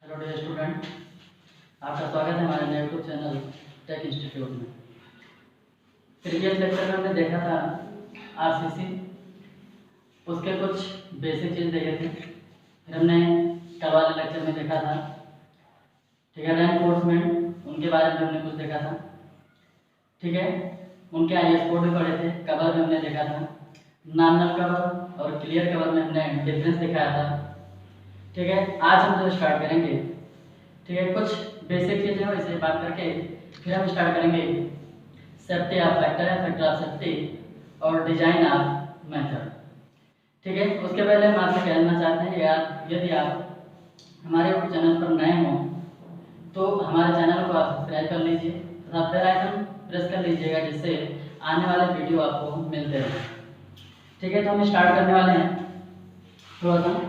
Hello dear student, आपका स्वागत है हमारे नए यूट्यूब चैनल टेक इंस्टीट्यूट में। प्रीवियस लेक्चर में हमने देखा था आरसीसी, उसके कुछ बेसिक चीज़ देखे थे। फिर हमने कल वाले लेक्चर में देखा था ठीक है रेनफोर्समेंट, उनके बारे में हमने कुछ देखा था। ठीक है, उनके आईएस कोड भी पढ़े थे। कवर में हमने देखा था नॉमिनल कवर और क्लियर कवर में हमने डिफरेंस दिखाया था। ठीक है, आज हम जो स्टार्ट करेंगे, ठीक है, कुछ बेसिक चीज़ें हैं इसे बात करके फिर हम स्टार्ट करेंगे safety of factor, factor of safety और डिजाइन ऑफ मेथड। ठीक है, उसके पहले हम आपसे कहना चाहते हैं यार, यदि आप हमारे यूट्यूब चैनल पर नए हों तो हमारे चैनल को आप सब्सक्राइब कर लीजिए तथा बेल आइकन प्रेस कर लीजिएगा, जिससे आने वाले वीडियो आपको मिलते रहें। ठीक है, तो हम स्टार्ट करने वाले हैं थोड़ा सा।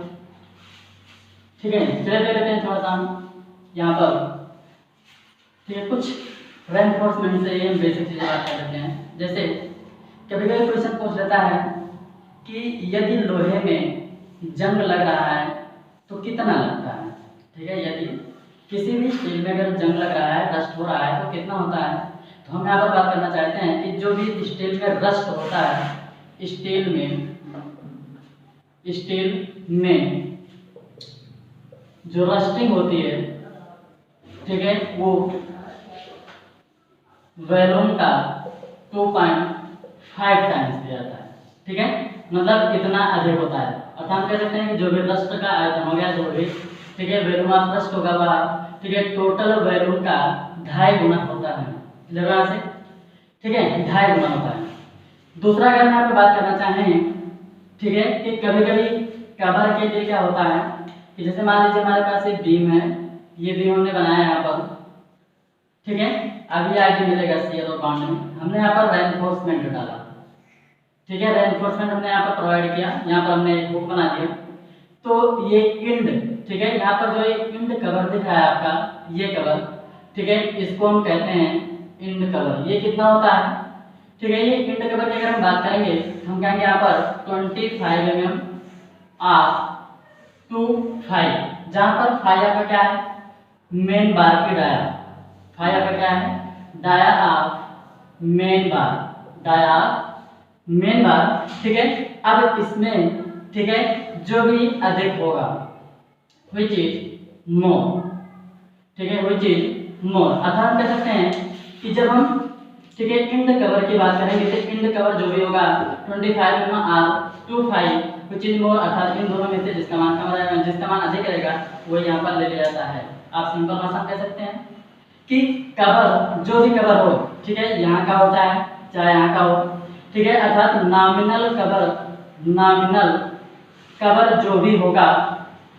ठीक है, चले दे लेते हैं थोड़ा सा हम यहाँ पर। ठीक है, कुछ रेनफोर्समेंट से ये बेसिक चीज़ें बात कर लेते हैं। जैसे कभी कभी क्वेश्चन पूछ लेता है कि यदि लोहे में जंग लग रहा है तो कितना लगता है। ठीक है, यदि किसी भी स्टील में अगर जंग लग रहा है, रस्ट हो रहा है तो कितना होता है। तो हम यहाँ पर बात करना चाहते हैं कि जो भी स्टील में रस्ट होता है, स्टील में जो रस्टिंग होती है, ठीक है, वो वॉल्यूम का 2.5 टाइम्स दिया जाता है। ठीक है, मतलब इतना अधिक होता है। अर्थात हम कह सकते हैं कि जो भी रस्ट का आयतन हो गया, जो भी ठीक है वॉल्यूम ऑफ रस्ट होगा वह ठीक है टोटल वॉल्यूम का 2.5 गुना होता है। जगह से ठीक है 2.5 गुना होता है। दूसरा अगर मैं आपको बात करना चाहें, ठीक है, कि कभी कभी कवर के लिए क्या होता है कि जैसे मान लीजिए हमारे पास एक बीम है, ये बीम हमने बनाया यहाँ पर। ठीक है, अब ये आगे मिलेगा सीएल और बॉन्ड में हमने यहाँ पर रेनफोर्समेंट डाला। ठीक है, रेनफोर्समेंट हमने यहाँ पर प्रोवाइड किया, यहाँ पर हमने एक हुक बना दिया। तो ये इंड, ठीक है, यहाँ पर जो ये इंड कवर दिख रहा है आपका, ये कवर, ठीक है, इसको हम कहते हैं इंड कवर। ये कितना होता है, ठीक है, ये इंड कवर की अगर हम बात करेंगे हम कहेंगे यहाँ पर 25 mm R 25, जहाँ पर फाई आपका क्या है, मेन बार की डाया। फाई आपका क्या है, dia of main bar, dia main bar. ठीक है, अब इसमें ठीक है जो भी अधिक होगा which is more, ठीक है, which is more। अर्थात हम कह सकते हैं कि जब हम ठीक है इंड कवर की बात करेंगे तो इंड कवर जो भी होगा 25 R 25 which is more, अर्थात इन दोनों में से जिसका मान कम रहेगा, जिसका मान अधिक रहेगा वो यहाँ पर ले लिया जाता है। आप सिंपल भाषा कह सकते हैं कि कवर, जो भी कवर हो, ठीक है, यहाँ का होता है चाहे यहाँ का हो, ठीक है, अर्थात नॉमिनल कवर जो भी होगा,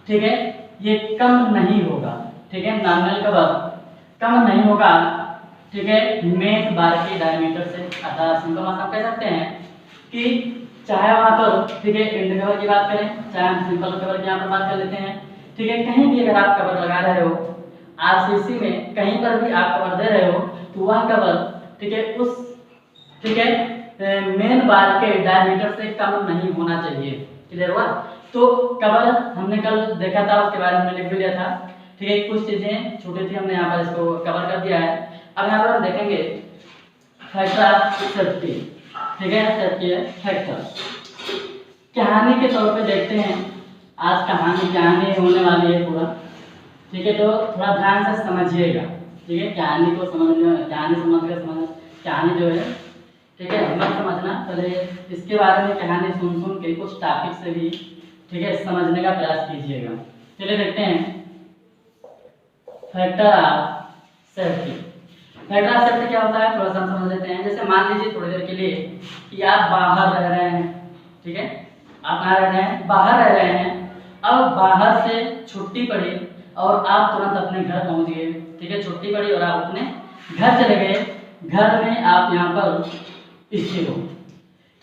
ठीक है, ये कम नहीं होगा। ठीक है, नॉमिनल कवर कम नहीं होगा, ठीक है, मेन बार के डायमीटर से। अर्थात सिंपल भाषा कह सकते हैं कि चाहे वहाँ पर ठीक है इंड कवर की बात करें, चाहे हम सिंपल कवर की यहाँ पर बात कर लेते हैं। ठीक है, कहीं भी अगर आप कवर लगा रहे हो आरसीसी में, कहीं पर भी आप कवर दे रहे हो तो वह कवर ठीक है उस ठीक है मेन बार के डायमीटर से कम नहीं होना चाहिए। क्लियर हुआ। तो कवर हमने कल देखा था, उसके बारे में लिख भी लिया था। ठीक है, कुछ चीजें छूटी थी, हमने यहाँ पर इसको कवर कर दिया है। अब यहाँ पर हम देखेंगे फैक्टर ऑफ सेफ्टी। ठीक है, सेफ्टी है फैक्टर। कहानी के तौर पे देखते हैं, आज कहानी होने वाली है पूरा। ठीक है, तो थोड़ा ध्यान से समझिएगा। ठीक है, कहानी को समझ कहानी जो है, ठीक है, मत समझना, पहले इसके बारे में कहानी सुन के कुछ टॉपिक से भी ठीक है समझने का प्रयास कीजिएगा। चलिए देखते हैं factor of safety. Factor of safety क्या होता है थोड़ा सा समझ लेते हैं। जैसे मान लीजिए थोड़ी देर के लिए कि आप बाहर रह रहे हैं, ठीक है, आप कहाँ रह रहे हैं, बाहर रह रहे हैं। अब बाहर से छुट्टी पड़ी और आप तुरंत अपने घर पहुंच गए। ठीक है, छुट्टी पड़ी और आप अपने घर चले गए। घर में आप यहाँ पर स्थित हो।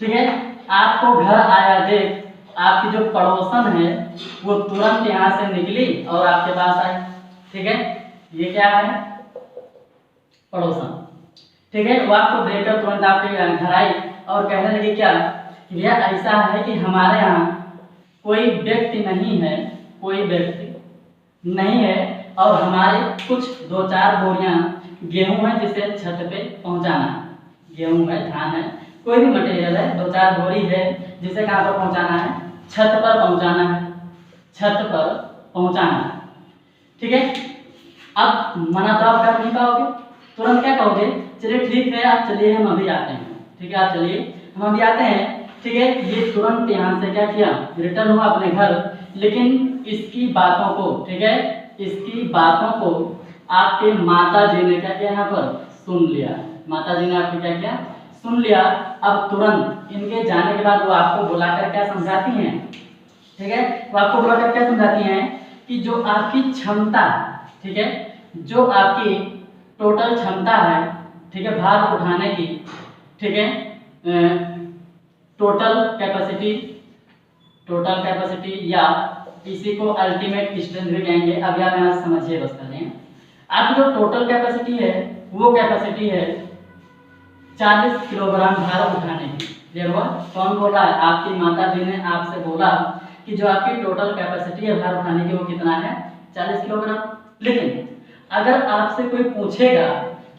ठीक है, आपको घर आया देख आपकी जो पड़ोसन है वो तुरंत यहाँ से निकली और आपके पास आई। ठीक है, ये क्या है, पड़ोसन। ठीक है, वो आपको देखकर तुरंत आपके घर आई और कहने लगी क्या, यह ऐसा है कि हमारे यहाँ कोई व्यक्ति नहीं है, कोई व्यक्ति नहीं है और हमारे कुछ 2-4 बोरियां गेहूं है जिसे छत पे पहुंचाना है। गेहूं है, धान है, कोई भी मटेरियल है, 2-4 बोरी है जिसे कहाँ पर पहुंचाना है, छत पर पहुंचाना है, छत पर पहुंचाना है। ठीक है, अब मना तो आप कर नहीं पाओगे, तुरंत क्या कहोगे, चलिए ठीक है आप चलिए हम अभी आते हैं। ठीक है, आप चलिए हम अभी आते हैं। ठीक है, ये तुरंत यहाँ से क्या किया, रिटर्न हुआ अपने घर, लेकिन इसकी बातों को, ठीक है, इसकी बातों को आपके माता जी ने क्या किया, यहाँ पर सुन लिया। माता जी ने आपको क्या किया, सुन लिया। अब तुरंत इनके जाने के बाद वो आपको बुलाकर क्या समझाती हैं, ठीक है, वो आपको बुलाकर क्या समझाती हैं कि जो आपकी क्षमता, ठीक है, जो आपकी टोटल क्षमता है, ठीक है, भार उठाने की, ठीक है, टोटल कैपेसिटी या इसी को अल्टीमेट स्ट्रेंथ भी कहेंगे। अभी आप यहाँ से समझिए बस कर हैं। आपकी जो टोटल कैपेसिटी है वो कैपेसिटी है 40 किलोग्राम भार उठाने की। क्लियर हुआ? कौन बोल रहा है, आपकी माता जी ने आपसे बोला कि जो आपकी टोटल कैपेसिटी है भार उठाने की वो कितना है, 40 किलोग्राम। लेकिन अगर आपसे कोई पूछेगा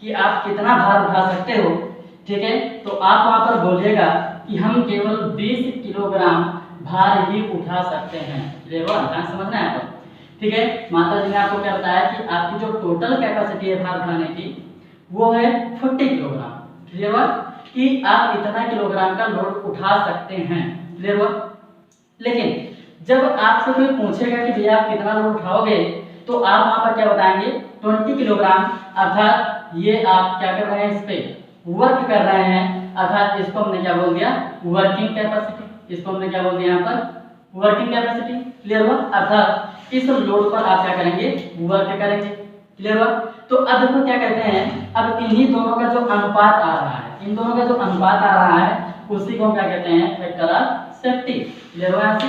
कि आप कितना भार उठा सकते हो, ठीक है, तो आप वहां पर बोलिएगा कि हम केवल 20 किलोग्राम भार ही उठा सकते हैं। क्लियर हुआ? ध्यान समझना है आपको। ठीक है, माता जी ने आपको क्या बताया कि आपकी जो टोटल कैपेसिटी है भार उठाने की वो है 40 किलोग्राम। क्लियर हुआ कि आप इतना किलोग्राम का लोड उठा सकते हैं। क्लियर हुआ? लेकिन जब आपसे कोई पूछेगा कि भैया आप कितना लोड उठाओगे, तो आप वहां पर क्या बताएंगे, 20 किलोग्राम, अर्थात ये आप क्या कर रहे हैं, इस पे वर्क कर रहे हैं, अर्थात इसको हमने क्या बोल दिया, वर्किंग कैपेसिटी। इसको हमने क्या बोल दिया यहाँ पर, वर्किंग कैपेसिटी। क्लियर हुआ? अर्थात इस लोड पर आप क्या करेंगे, वर्क करेंगे। क्लियर हुआ? तो अब देखो क्या कहते हैं, अब इन्हीं दोनों का जो अनुपात आ रहा है, इन दोनों का जो अनुपात आ रहा है उसी को क्या कहते हैं, फैक्टर ऑफ सेफ्टी। क्लियर हुआ यहाँ से?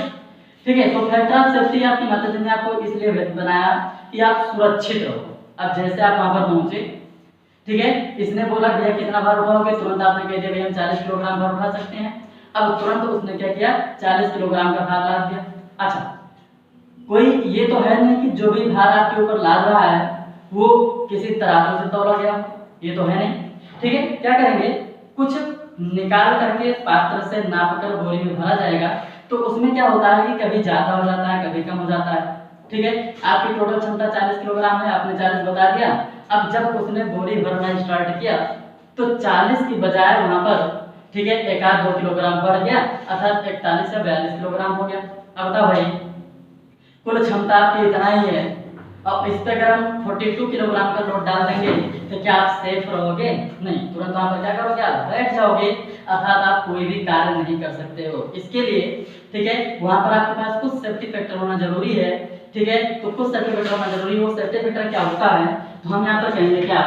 ठीक है, तो फैक्टर ऑफ सेफ्टी आपकी माता जी ने आपको इसलिए बनाया कि आप सुरक्षित रहो। अब जैसे आप वहां पर पहुंचे, ठीक है, इसने बोला भैया कितना भार उठाओगे, तुरंत आपने कह दिया भैया हम 40 किलोग्राम भार उठा सकते हैं। अब तुरंत उसने क्या किया, 40 किलोग्राम का भार लाद दिया। अच्छा, कोई ये तो है नहीं कि जो भी भार आपके ऊपर लाद रहा है वो किसी तराजू से तौला गया, ये तो है नहीं। ठीक है, क्या करेंगे, कुछ निकाल करके पात्र से नाप कर बोरी में भरा जाएगा, तो उसमें क्या होता है कि कभी ज्यादा हो जाता है, कभी कम हो जाता है। ठीक है, आपकी टोटल क्षमता 40 किलोग्राम है, आपने 40 बता दिया। अब जब उसने बोरी भरना स्टार्ट किया तो 40 की बजाय वहां पर, ठीक है, 1-2 किलोग्राम बढ़ गया, अर्थात 41 या 42 किलोग्राम हो गया। अब बताओ भाई, कुल क्षमता आपकी इतना ही है, अब इस पे अगर हम 42 किलोग्राम का लोड डाल देंगे तो क्या आप सेफ रहोगे? नहीं, तुरंत वहां पर क्या करोगे, आप बैठ जाओगे, अर्थात आप कोई भी कार्य नहीं कर सकते हो। इसके लिए, ठीक है, वहां पर आपके पास कुछ सेफ्टी फैक्टर होना जरूरी है। ठीक है, तो कुछ सेफ्टी फैक्टर होना जरूरी है। वो सेफ्टी फैक्टर क्या होता है, तो हम यहाँ पर कहेंगे क्या,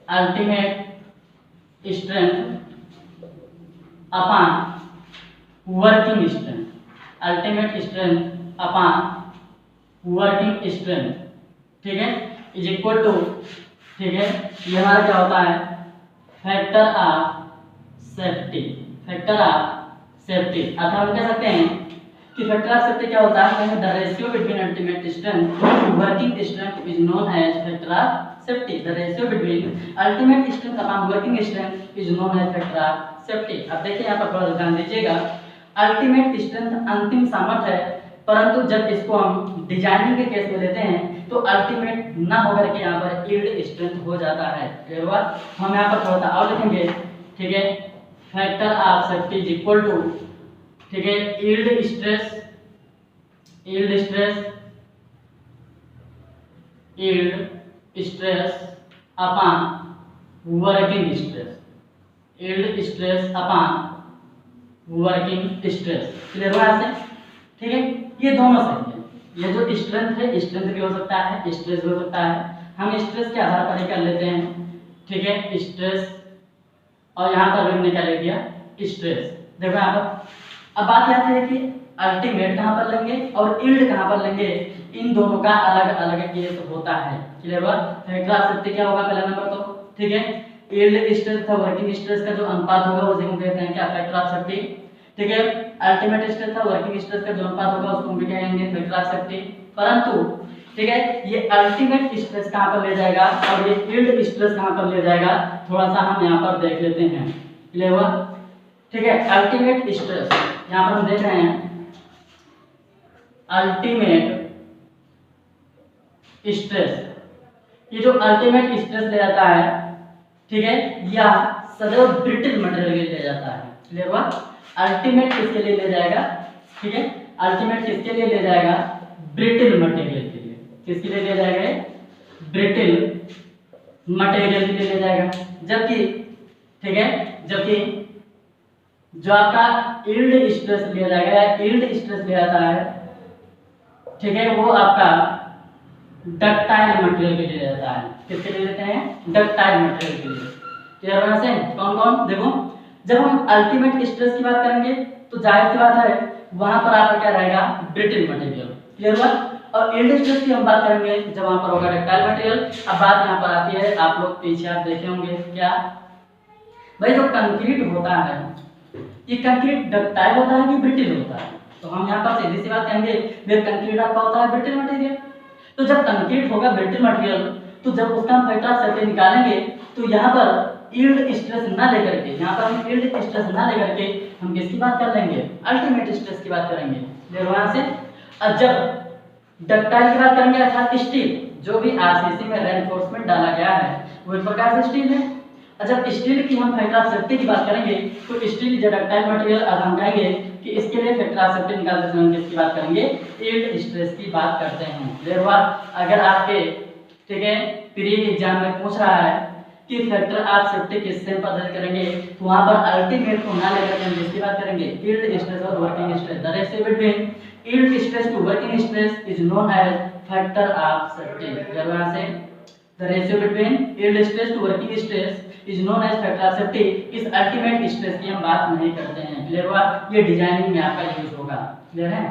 ultimate strength upon working strength. Ultimate strength upon working strength, ठीक है, इज इक्वल टू, ठीक है, ये हमारा क्या होता है, factor of safety. Factor of safety अर्थात हम कह सकते हैं कि फैक्टर ऑफ सेफ्टी क्या होता है, the ratio between ultimate strength to working strength is known as factor of safety. The ratio between ultimate strength upon working strength is known as factor of safety. अब देखिए यहाँ पर थोड़ा ध्यान दीजिएगा, अल्टीमेट स्ट्रेंथ अंतिम सामर्थ्य है, परंतु जब इसको हम डिजाइनिंग के केस में लेते हैं तो अल्टीमेट ना होकर के यहाँ पर यील्ड स्ट्रेंथ हो जाता है। क्लियर हुआ? हम यहाँ पर थोड़ा सा और लिखेंगे, ठीक है, factor of safety is equal to, ठीक है, yield stress upon working stress, yield stress upon working stress. Clear हुआ ऐसे? ठीक है, ये दोनों सही है। ये जो स्ट्रेंथ है, स्ट्रेंथ भी हो सकता है, स्ट्रेस भी हो सकता है। हम स्ट्रेस के आधार पर ही कर लेते हैं, ठीक है, स्ट्रेस, और यहाँ पर हमने क्या ले दिया, स्ट्रेस। देखो यहाँ पर अब बात आती है कि अल्टीमेट कहाँ पर लेंगे और यील्ड कहाँ पर लेंगे, इन दोनों का अलग अलग केस होता है। क्लियर हुआ? फैक्टर ऑफ सेफ्टी क्या होगा पहला नंबर तो, ठीक है, यील्ड स्ट्रेस था वर्किंग स्ट्रेस का जो अनुपात होगा उसे हम कहते हैं क्या, फैक्टर ऑफ सेफ्टी। ठीक है, अल्टीमेट स्ट्रेस था वर्किंग स्ट्रेस का जो अनुपात होगा उसको हम क्या कहेंगे फैक्टर ऑफ सेफ्टी। परंतु ठीक है ये अल्टीमेट स्ट्रेस कहां पर ले जाएगा और ये यील्ड स्ट्रेस कहां पर ले जाएगा थोड़ा सा हम यहां पर देख लेते हैं। क्लियर हुआ? ठीक है अल्टीमेट स्ट्रेस यहां पर हम देख रहे हैं अल्टीमेट स्ट्रेस, ये जो अल्टीमेट स्ट्रेस ले जाता है ठीक है या सदैव ब्रिटल मटेरियल के लिए ले जाता है। क्लियर हुआ? अल्टीमेट किसके लिए ले जाएगा? ठीक है अल्टीमेट किसके लिए ले जाएगा? ब्रिटल मटेरियल के लिए। किसके लिए ले जाएगा? ब्रिटल मटेरियल के लिए ले जाएगा। जबकि ठीक है जबकि जो आपका यील्ड स्ट्रेस लिया जाएगा या यील्ड स्ट्रेस लिया जाता है ठीक है वो आपका डक्टाइल मटेरियल के लिए रहता है। किसके लिए लेते हैं? डक्टाइल मटेरियल के लिए। क्लियर होना से कौन कौन देखो जब हम अल्टीमेट स्ट्रेस की बात करेंगे तो जाहिर सी बात है वहां पर आपका क्या रहेगा? Brittle material. क्लियर हुआ? और यील्ड स्ट्रेस की हम बात करेंगे जब वहां पर होगा डक्टाइल मटेरियल। अब बात यहां पर आती है आप लोग पीछे आप देखे होंगे क्या भाई जो कंक्रीट होता है ये कंक्रीट डक्टाइल होता है कि ब्रिटल होता है? तो हम यहाँ पर सीधी सी बात कहेंगे ये कंक्रीट आपका होता है ब्रिटल मटेरियल। तो जब कंक्रीट होगा ब्रिटल मटेरियल तो जब उसका हम फैक्टर ऑफ सेफ्टी निकालेंगे तो यहाँ पर यील्ड स्ट्रेस ना लेकर के यहाँ पर हम यील्ड स्ट्रेस ना लेकर के हम किसकी बात कर लेंगे? अल्टीमेट स्ट्रेस की बात करेंगे। क्लियर वहां से? और जब डक्टाइल की बात करेंगे अर्थात स्टील जो भी आरसीसी में रेनफोर्समेंट डाला गया है वो एक प्रकार से स्टील है। और जब स्टील की हम फैक्टर ऑफ सेफ्टी की बात करेंगे तो स्टील जो डक्टाइल मटेरियल अब हम कहेंगे कि इसके लिए फैक्टर ऑफ सेफ्टी निकालते समय किसकी बात करेंगे? यील्ड स्ट्रेस की बात करते हैं। क्लियर हुआ? अगर आपके ठीक है प्री एग्जाम में पूछ रहा है कि फैक्टर ऑफ सेफ्टी किससे पता करेंगे तो वहां पर अल्टीमेट को ना लेकर हम किसकी बात करेंगे? यील्ड स्ट्रेस और working stress. The ratio between yield stress to working stress is known as factor of safety. Clear हुआ से? The ratio between yield stress to working stress is known as factor of safety. इस ultimate stress की हम बात नहीं करते हैं। Clear हुआ? ये डिजाइनिंग में आपका यूज होगा। क्लियर है?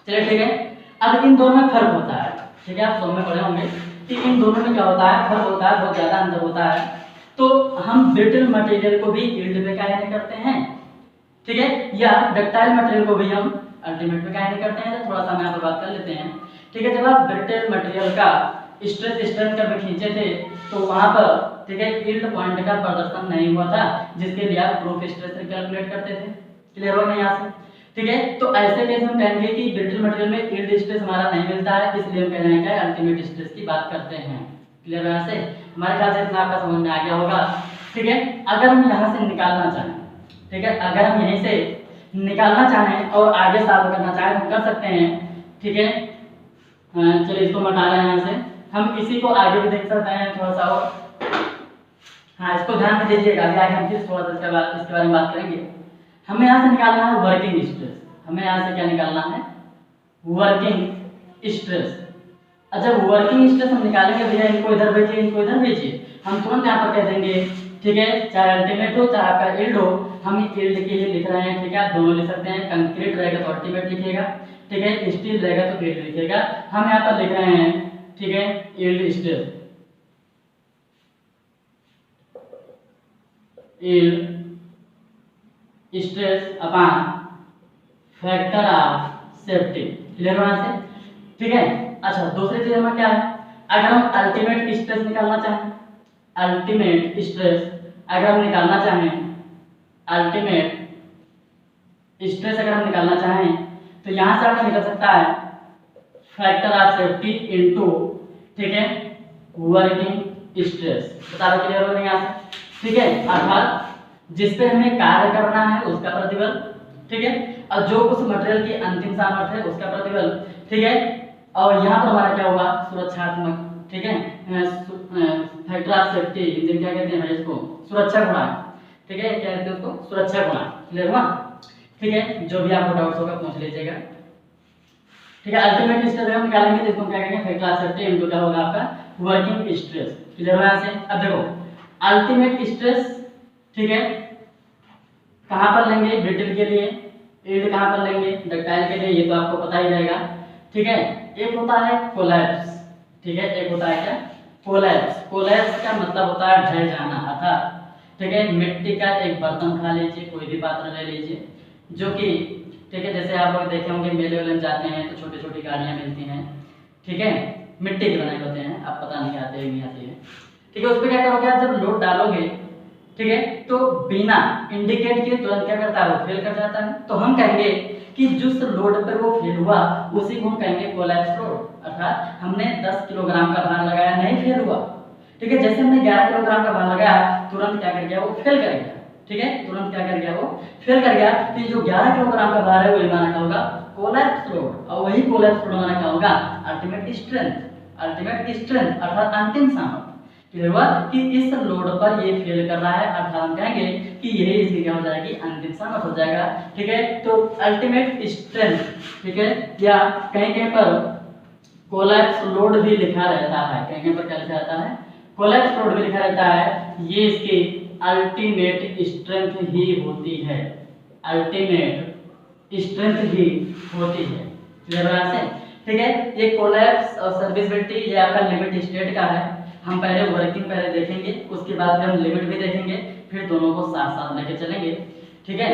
चलिए ठीक है अब इन दोनों में फर्क होता है। ठीक है आप समझ में पढ़े होंगे कि इन दोनों में क्या होता है? फर्क होता है, बहुत ज्यादा अंतर होता है। तो हम ब्रिटल मटेरियल को भी यील्ड पे काहे नहीं करते हैं ठीक है या डक्टाइल मटेरियल को भी हम अल्टीमेट पे काहे नहीं करते हैं? तो थोड़ा सा हम यहाँ पर बात कर लेते हैं। ठीक है जब आप ब्रिटल मटेरियल का स्ट्रेस स्ट्रेंथ कर्व खींचे थे तो वहां पर ठीक है यील्ड पॉइंट का प्रदर्शन नहीं हुआ था जिसके लिए आप प्रूफ स्ट्रेस कैलकुलेट करते थे। क्लियर हो ना यहाँ से? ठीक है तो ऐसे केस हम कहेंगे कि ब्रिटल मटेरियल में यील्ड स्ट्रेस हमारा नहीं मिलता है इसलिए हम कह रहे हैं कि अल्टीमेट स्ट्रेस की बात करते हैं। क्लियर है यहाँ से? हमारे ख्याल से इतना आपका समझ में आ गया होगा। ठीक है अगर हम यहाँ से निकालना चाहें ठीक है अगर हम यहीं से निकालना चाहें और आगे सॉल्व करना चाहें हम कर सकते हैं। ठीक है चलिए इसको हटा रहे हैं यहाँ से। हम इसी को आगे भी देख सकते हैं थोड़ा सा और हाँ इसको ध्यान में दीजिएगा। अभी आगे हम फिर थोड़ा सा इसके बारे में बात करेंगे। हमें यहाँ से निकालना है वर्किंग स्ट्रेस। हमें यहाँ से क्या निकालना है? Working stress. अच्छा वर्किंग स्ट्रेस हम निकालेंगे भैया इनको इधर भेजिए इनको इधर भेजिए हम तुरंत यहाँ पर कह देंगे ठीक है चाहे अल्टीमेट हो चाहे आपका यील्ड हो हम यील्ड के लिए लिख रहे हैं। ठीक है दोनों लिख सकते हैं। कंक्रीट रहेगा तो अल्टीमेट लिखिएगा ठीक है स्टील रहेगा तो यील्ड लिखिएगा। हम यहाँ पर लिख रहे हैं ठीक है yield stress yield stress upon factor of safety. Clear होना से? ठीक है अच्छा दूसरी चीज हमें क्या है? अगर हम अल्टीमेट स्ट्रेस निकालना चाहें अल्टीमेट स्ट्रेस अगर हम निकालना चाहें अल्टीमेट स्ट्रेस अगर हम निकालना चाहें तो यहाँ से हमें निकल सकता है फैक्टर ऑफ सेफ्टी इनटू ठीक है वर्किंग स्ट्रेस। बता दो क्लियर हो नहीं यहाँ से? ठीक है अर्थात जिस पे हमें कार्य करना है उसका प्रतिबल ठीक है और जो उस मटेरियल की अंतिम सामर्थ्य है उसका प्रतिबल। ठीक है और यहाँ पर हमारा क्या होगा? सुरक्षात्मक। ठीक है फैक्टर ऑफ सेफ्टी हिंदी क्या कहते हैं इसको? सुरक्षा गुणांक। ठीक है क्या कहते हैं उसको? सुरक्षा गुणांक। क्लियर हुआ? ठीक है जो भी आपको डाउट्स होगा पूछ लीजिएगा। ठीक है अल्टीमेट स्ट्रेस हम निकालेंगे तो इसको क्या कहेंगे? फैक्टर ऑफ सेफ्टी इनटू क्या होगा आपका? Working stress. क्लियर हुआ यहाँ से? अब देखो अल्टीमेट स्ट्रेस ठीक है कहाँ पर लेंगे? ब्रिटल के लिए। यील्ड कहाँ पर लेंगे? डक्टाइल के लिए। ये तो आपको पता ही रहेगा। ठीक है एक होता है कोलैप्स। ठीक है एक होता है क्या? कोलैप्स। कोलैप्स का मतलब होता है ढह जाना अर्थात ठीक है मिट्टी का एक बर्तन उठा लीजिए कोई भी पात्र ले लीजिए जो कि ठीक है, जैसे आप लोग देखे होंगे मेले वेले में जाते हैं तो छोटी छोटी गाड़ियाँ मिलती हैं, ठीक है, मिट्टी के बनाए होते हैं, आप पता नहीं आते नहीं आते हैं, ठीक है। उस पर क्या करोगे आप, जब लोड डालोगे, ठीक है, तो बिना इंडिकेट किए तुरंत क्या करता है, वो फेल कर जाता है। तो हम कहेंगे कि जिस लोड पर वो फेल हुआ उसी को हम कहेंगे कोलैप्स लोड, अर्थात हमने 10 किलोग्राम का भार लगाया, नहीं फेल हुआ, ठीक है। जैसे हमने 11 किलोग्राम का भार लगाया, तुरंत क्या कर गया, वो फेल कर गया, ठीक है, तुरंत क्या कर गया, वो फेल कर गया। तो ये जो 11 किलोग्राम का भार है वो माना क्या होगा, कोलैप्स लोड, और वही कोलैप्स लोड माना क्या होगा, अल्टीमेट स्ट्रेंथ, अल्टीमेट स्ट्रेंथ अर्थात अंतिम सामर्थ्य। क्लियर हुआ कि इस लोड पर ये फेल कर रहा है, अर्थात हम कहेंगे कि यही इसकी क्या हो जाएगी, अंतिम सामर्थ्य हो जाएगा, ठीक है। तो अल्टीमेट स्ट्रेंथ, ठीक है, या कहीं कहीं पर कोलैप्स लोड भी लिखा रहता है, कहीं कहीं पर क्या लिखा रहता है, कोलैप्स लोड भी लिखा रहता है, ये इसकी अल्टीमेट स्ट्रेंथ ही होती है, अल्टीमेट स्ट्रेंथ ही होती है। क्लियर है से, ठीक है। ये कोलैप्स और सर्विसिबिलिटी ये आपका लिमिट स्टेट का है, हम पहले वर्किंग पहले देखेंगे, उसके बाद फिर हम लिमिट भी देखेंगे, फिर दोनों को साथ साथ लेके चलेंगे, ठीक है।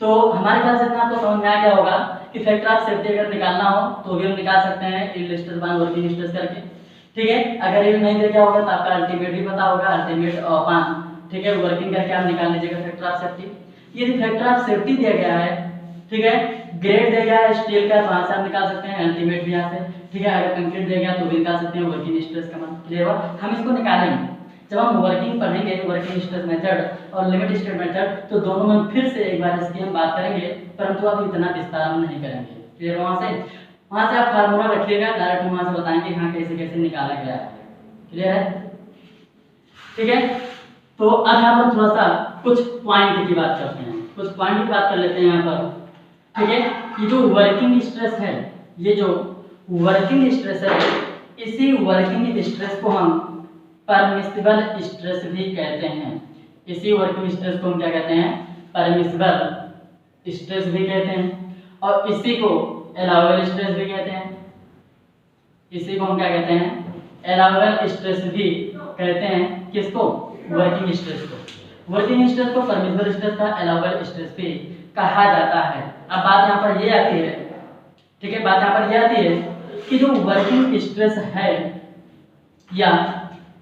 तो हमारे ख्याल से इतना आपको समझ में आ गया होगा कि फैक्टर ऑफ सेफ्टी अगर निकालना हो तो भी हम निकाल सकते हैं yield stress by working stress करके, ठीक है। अगर ये नहीं दिया होगा तो आपका अल्टीमेट भी पता होगा, अल्टीमेट अपान, ठीक है, वर्किंग करके आप निकाल लीजिएगा फैक्टर ऑफ सेफ्टी। यदि फैक्टर ऑफ सेफ्टी दिया गया है, ठीक है, ग्रेड दिया गया है स्टील का, तो वहां से आप निकाल सकते हैं अल्टीमेट भी यहाँ से, ठीक है। अगर कंक्रीट दिया गया तो भी निकाल सकते हैं वर्किंग स्ट्रेस का मान। क्लियर हुआ, हम इसको निकालेंगे जब हम वर्किंग पढ़ेंगे, वर्किंग स्ट्रेस मेथड और लिमिट स्टेट मेथड, तो दोनों में फिर से एक बार इसकी हम बात करेंगे, परंतु अब इतना विस्तार हम नहीं करेंगे। क्लियर, वहां से आप फार्मूला रखिएगा, डायरेक्ट वहां से बताएंगे हाँ कैसे कैसे निकाला गया है। क्लियर है, ठीक है। तो अब यहाँ पर थोड़ा सा कुछ पॉइंट की बात करते हैं, कुछ पॉइंट की बात कर लेते हैं यहाँ पर, ठीक है। ये जो वर्किंग स्ट्रेस है, ये जो वर्किंग स्ट्रेस है, इसी वर्किंग स्ट्रेस को हम परमिसिबल स्ट्रेस भी कहते हैं। इसी वर्किंग स्ट्रेस को हम क्या कहते हैं, परमिसिबल स्ट्रेस भी कहते हैं, और इसी को अलाउएबल स्ट्रेस भी कहते हैं। इसी को हम क्या कहते हैं, अलाउएबल स्ट्रेस भी कहते हैं। किसको, वर्किंग स्ट्रेस को। वर्किंग स्ट्रेस को परमिसिबल स्ट्रेस का अलाउएबल स्ट्रेस भी कहा जाता है। अब बात यहाँ पर ये आती है, ठीक है, बात यहाँ पर ये आती है कि जो वर्किंग स्ट्रेस है या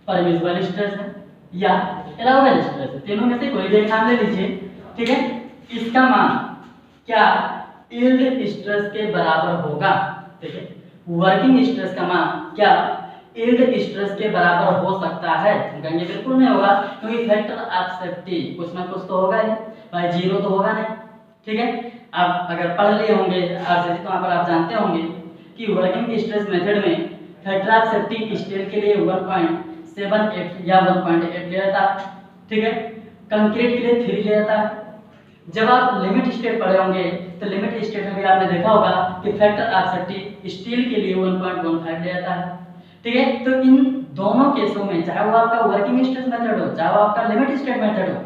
परमिसिबल स्ट्रेस है या अलाउएबल स्ट्रेस है, तीनों में से कोई भी एक नाम ले लीजिए, ठीक है, इसका मान क्या यील्ड स्ट्रेस के बराबर होगा, ठीक है। वर्किंग स्ट्रेस का मान क्या यील्ड स्ट्रेस के बराबर हो सकता है, हम कहेंगे बिल्कुल नहीं होगा, क्योंकि फैक्टर ऑफ सेफ्टी कुछ ना कुछ तो होगा ही भाई, जीरो तो होगा नहीं, ठीक है। आप अगर पढ़ लिए होंगे आरसीसी तो वहाँ पर आप जानते होंगे कि वर्किंग स्ट्रेस मेथड में फैक्टर ऑफ सेफ्टी स्टील के लिए 1.78 या 1.8 ले जाता है, ठीक है, कंक्रीट के लिए 3 ले जाता है। जब आप लिमिट स्टेट पढ़े होंगे तो लिमिट स्टेट में भी आपने देखा होगा कि फैक्टर ऑफ सेफ्टी स्टील के लिए 1.15 ले जाता है, ठीक है। तो इन दोनों केसों में, चाहे वो आपका वर्किंग स्ट्रेस मेथड हो, चाहे वो आपका लिमिट स्टेट मेथड हो,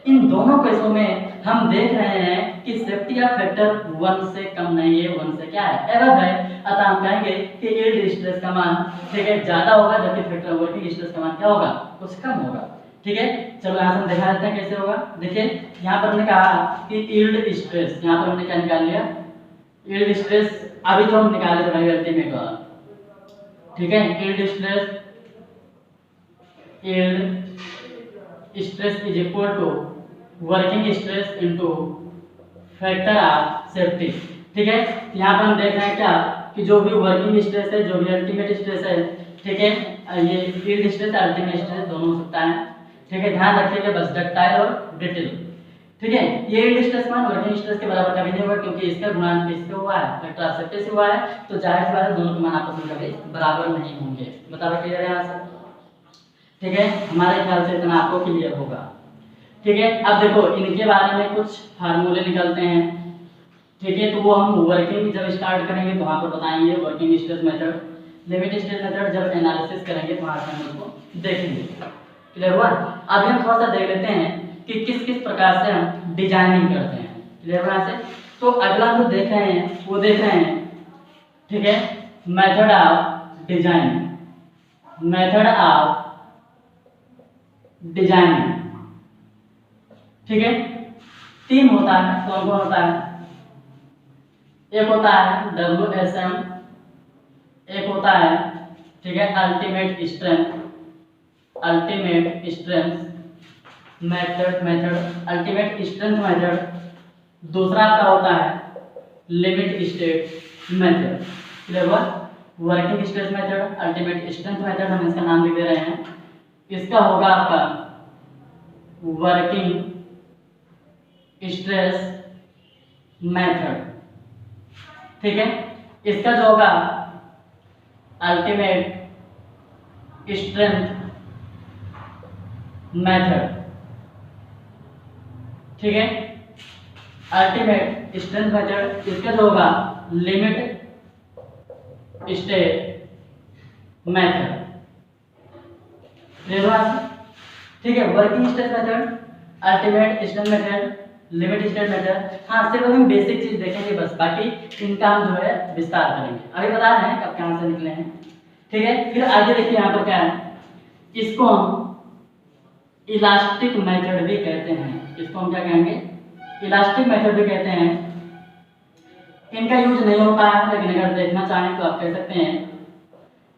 इन दोनों केसों में हम देख रहे हैं कि सेफ्टी का फैक्टर 1 से कम नहीं है, 1 से क्या है, एवब है। अतः हम कहेंगे कि यील्ड स्ट्रेस का मान, ठीक है, ज्यादा होगा, जबकि फैक्टर वर्किंग स्ट्रेस का मान क्या होगा, कुछ कम होगा, ठीक है। चलो यहाँ से हम दिखा देते हैं कैसे होगा। देखिए यहाँ पर हमने कहा कि यील्ड स्ट्रेस, यहाँ पर हमने क्या निकाल लिया, यील्ड स्ट्रेस अभी जो हम निकाले थे भाई अल्टीमेट वाला, ठीक है। Yield stress is equal to working stress into factor of safety, ठीक है। यहाँ पर हम देख रहे हैं क्या कि जो भी वर्किंग स्ट्रेस है, जो भी अल्टीमेट स्ट्रेस है, ठीक है, ये यील्ड स्ट्रेस अल्टीमेट स्ट्रेस दोनों हो सकता है, ठीक है। ध्यान रखिएगा बस डक्टाइल और ब्रिटल, ठीक है। ये यील्ड स्ट्रेस मान वर्किंग स्ट्रेस के बराबर कभी नहीं होगा, क्योंकि इसका गुणन किससे हुआ है, फैक्टर ऑफ सेफ्टी से हुआ है, तो जाहिर सी बात है दोनों के मान आपस में कभी बराबर नहीं होंगे। बता क्लियर है यहाँ से, ठीक है। हमारे ख्याल से इतना आपको क्लियर होगा, ठीक है। अब देखो इनके बारे में कुछ फार्मूले निकलते हैं, ठीक है, तो वो हम वर्किंग जब स्टार्ट करेंगे तो वहाँ पर बताएंगे working stress method, limit stress method जब एनालिसिस करेंगे तो वहाँ से हम उसको देखेंगे। क्लियर हुआ। अभी हम थोड़ा सा देख लेते हैं कि किस किस प्रकार से हम डिजाइनिंग करते हैं। क्लियर हुआ से, तो अगला जो देख रहे हैं वो देख रहे हैं, ठीक है, method of designing, method of designing, ठीक है। 3 होता है, कौन कौन होता है, एक होता है WSM, एक होता है, ठीक है, ultimate strength method, ultimate strength method. दूसरा आपका होता है लिमिट स्टेट मेथड। क्लियर हुआ? Working stress method, ultimate strength method, हम इसका नाम लिख दे रहे हैं। इसका होगा आपका वर्किंग स्ट्रेस मेथड, ठीक है। इसका जो होगा अल्टीमेट स्ट्रेंथ मेथड, ठीक है, अल्टीमेट स्ट्रेंथ मेथड। इसका जो होगा लिमिट स्टेट मेथड, ठीक है। Working stress method, ultimate strength method, limit state method. हाँ, सिर्फ हम बेसिक चीज देखेंगे बस, बाकी इनका हम जो है विस्तार करेंगे। अभी बता रहे हैं कब कहाँ से निकले हैं, ठीक है। फिर आगे देखिए यहाँ पर क्या है, इसको हम इलास्टिक मेथड भी कहते हैं। इसको हम क्या कहेंगे? इलास्टिक मेथड भी कहते हैं। इनका यूज नहीं होता है, लेकिन अगर देखना चाहें तो आप कह सकते हैं,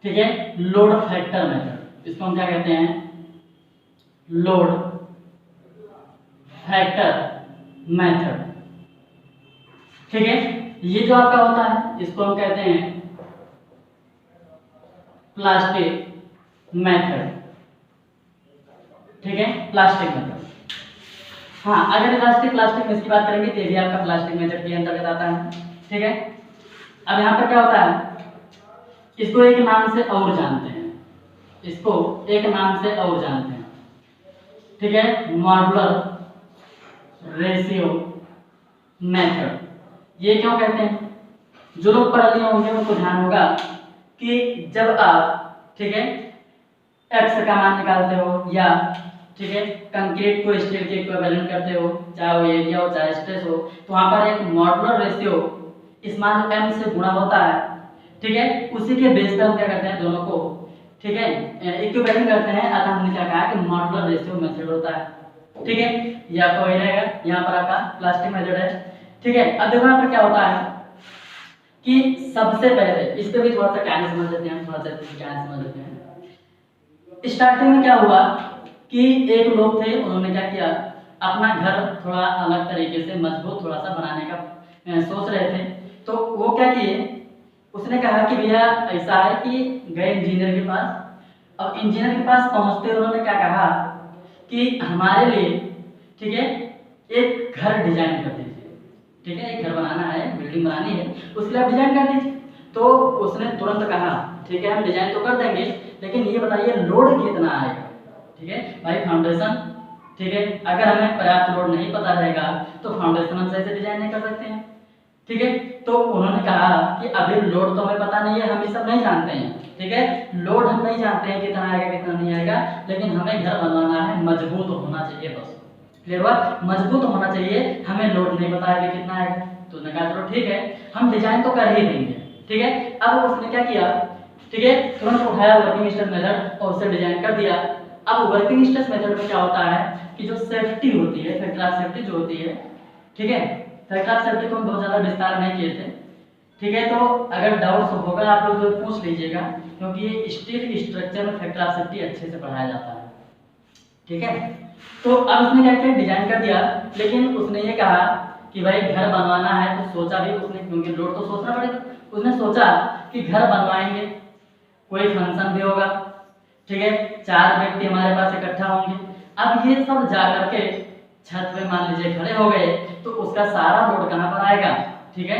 ठीक है, लोड फैक्टर मेथड। इसको हम क्या कहते हैं? लोड फैक्टर मेथड, ठीक है। ये जो आपका होता है इसको हम कहते हैं प्लास्टिक मेथड, ठीक है, प्लास्टिक मेथड। हाँ, अगर इलास्टिक प्लास्टिक में इसकी बात करेंगे तो ये भी आपका प्लास्टिक मेथड के अंतर्गत आता है, ठीक है। अब यहाँ पर क्या होता है, इसको एक नाम से और जानते हैं, इसको एक नाम से और जानते हैं, ठीक है, मॉड्यूलर रेशियो मेथड। ये क्यों कहते हैं? जो लोग पढ़े लिखे होंगे उनको ध्यान होगा कि जब आप, ठीक है, एक्स का मान निकालते हो या, ठीक है, कंक्रीट को स्टील के इक्विवेलेंट करते हो, चाहे वो एरिया हो चाहे स्ट्रेस हो, तो वहां पर एक मॉड्यूलर रेशियो इस मान m से गुणा होता है, ठीक है। उसी के बेस पर हम क्या करते हैं, दोनों को, ठीक है, इक्विवेलेंट करते हैं। अतः हमने क्या कहा कि मॉड्यूलर रेशियो मेथड होता है, ठीक है। ये आपका वही रहेगा, यहाँ पर आपका प्लास्टिक मेथड है, ठीक है। अब देखो यहाँ पर क्या होता है कि सबसे पहले इस पे भी थोड़ा सा कहानी समझ लेते हैं, थोड़ा सा कहानी समझ लेते हैं। स्टार्टिंग में क्या हुआ कि एक लोग थे, उन्होंने क्या किया, अपना घर थोड़ा अलग तरीके से मजबूत थोड़ा सा बनाने का सोच रहे थे। तो वो क्या किए, उसने कहा कि भैया ऐसा है कि गए इंजीनियर के पास। अब इंजीनियर के पास पहुंचते उन्होंने क्या कहा कि हमारे लिए, ठीक है, एक घर डिजाइन कर दीजिए, ठीक है, एक घर बनाना है, बिल्डिंग बनानी है, उसके लिए आप डिजाइन कर दीजिए। तो उसने तुरंत कहा, ठीक है, हम डिजाइन तो कर देंगे, लेकिन ये बताइए लोड कितना आएगा, ठीक है भाई, फाउंडेशन, ठीक है, अगर हमें पर्याप्त लोड नहीं पता रहेगा तो फाउंडेशन हम सही से डिजाइन नहीं कर सकते हैं, ठीक है। तो उन्होंने कहा कि अभी लोड तो हमें पता नहीं है, हम ये सब नहीं जानते हैं, ठीक है, लोड हम नहीं जानते हैं कितना आएगा कितना नहीं आएगा, लेकिन हमें घर बनवाना है, मजबूत होना चाहिए बस। क्लियर हुआ? मजबूत होना चाहिए, हमें लोड नहीं पता है कि कितना आएगा। तो उन्होंने कहा चलो ठीक है, हम डिजाइन तो कर ही देंगे, ठीक है। अब उसने क्या किया, ठीक है, तुरंत उठाया वर्किंग स्ट्रेस मेथड और उसे डिजाइन कर दिया। अब वर्किंग स्ट्रेस मेथड में क्या होता है कि जो सेफ्टी होती है, फैक्टर ऑफ सेफ्टी जो होती है, ठीक है, फैक्टर ऑफ सेफ्टी को हम बहुत ज्यादा विस्तार नहीं किए थे, ठीक है। तो अगर डाउट्स होगा आप लोग तो पूछ लीजिएगा, क्योंकि ये स्टील स्ट्रक्चर में फैक्टर ऑफ सेफ्टी अच्छे से पढ़ाया जाता है, ठीक है। तो अब उसने क्या किया, डिजाइन कर दिया, लेकिन उसने ये कहा कि भाई घर बनवाना है, तो सोचा भी उसने, क्योंकि लोड तो सोचना पड़ेगा, उसने सोचा कि घर बनवाएंगे, कोई फंक्शन भी होगा, ठीक है, 4 व्यक्ति हमारे पास इकट्ठा होंगे। अब ये सब जा करके छत पे मान लीजिए खड़े हो गए, तो उसका सारा लोड कहाँ पर आएगा, ठीक है,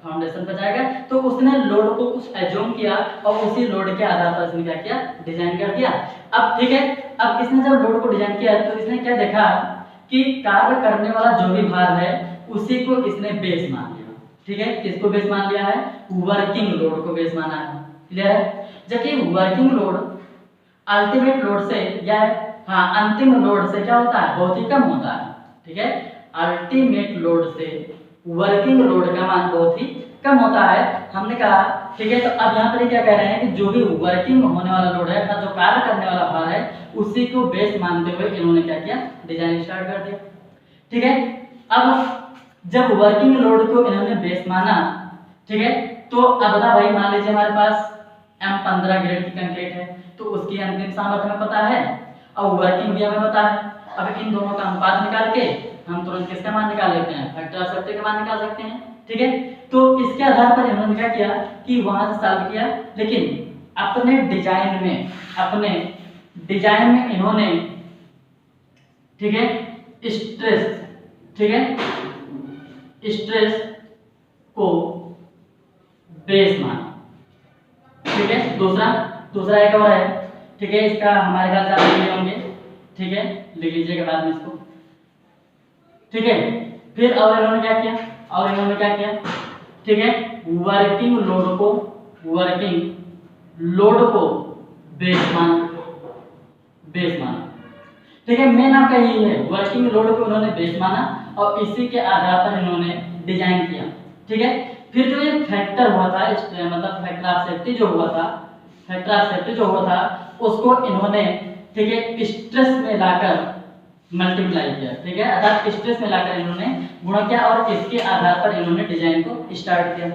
फाउंडेशन पर जाएगा। तो उसने लोड को कुछ एज्यूम किया और उसी लोड के आधार पर इसने क्या किया, डिजाइन कर दिया। अब ठीक है, अब इसने जब लोड को डिजाइन किया तो इसने क्या देखा कि कार्य करने वाला जो भी भार है उसी को इसने बेस मान लिया, ठीक है। किसको बेस मान लिया है? वर्किंग लोड को बेस माना है। क्लियर है? जबकि वर्किंग लोड अल्टीमेट लोड से या अंतिम लोड से क्या होता है, बहुत ही कम होता है, ठीक है। अल्टीमेट लोड से वर्किंग लोड का मान बहुत ही कम होता है, हमने कहा, ठीक है। तो अब यहाँ पर क्या कह रहे हैं कि जो भी वर्किंग होने वाला लोड है, जो कार्य करने वाला भार है, उसी को बेस मानते हुए इन्होंने क्या किया, डिजाइन स्टार्ट कर दिया, ठीक है। अब जब वर्किंग लोड को इन्होंने बेस माना, ठीक है। तो अब बता भाई, मान लीजिए हमारे पास M15 ग्रेड की कंक्रीट है, तो उसकी अंतिम सामर्थ्य हमें पता है और वर्किंग भी हमें पता है। अब इन दोनों का अनुपात निकाल के हम तुरंत किसका मान निकाल लेते हैं, फैक्टर ऑफ सेफ्टी का मान निकाल सकते हैं। ठीक है, तो इसके आधार पर इन्होंने क्या किया कि वहां से सॉल्व किया, लेकिन अपने डिजाइन में इन्होंने, ठीक है, स्ट्रेस, ठीक है, स्ट्रेस को बेस माना। ठीक है, दूसरा एक और है, ठीक है, इसका हमारे ख्याल से आप लिखे होंगे, ठीक है, लिख लीजिएगा बाद में इसको। ठीक है, फिर और इन्होंने क्या किया, ठीक है, वर्किंग लोड को बेस माना। ठीक है, मेन आपका यही है, वर्किंग लोड को उन्होंने बेस माना और इसी के आधार पर इन्होंने डिजाइन किया। ठीक है, फिर जो ये फैक्टर हुआ था, मतलब फैक्टर ऑफ सेफ्टी जो हुआ था उसको इन्होंने, ठीक है, स्ट्रेस में लाकर मल्टीप्लाई किया। ठीक है, अर्थात स्ट्रेस में लाकर इन्होंने गुणा किया और इसके आधार पर इन्होंने डिजाइन को स्टार्ट किया।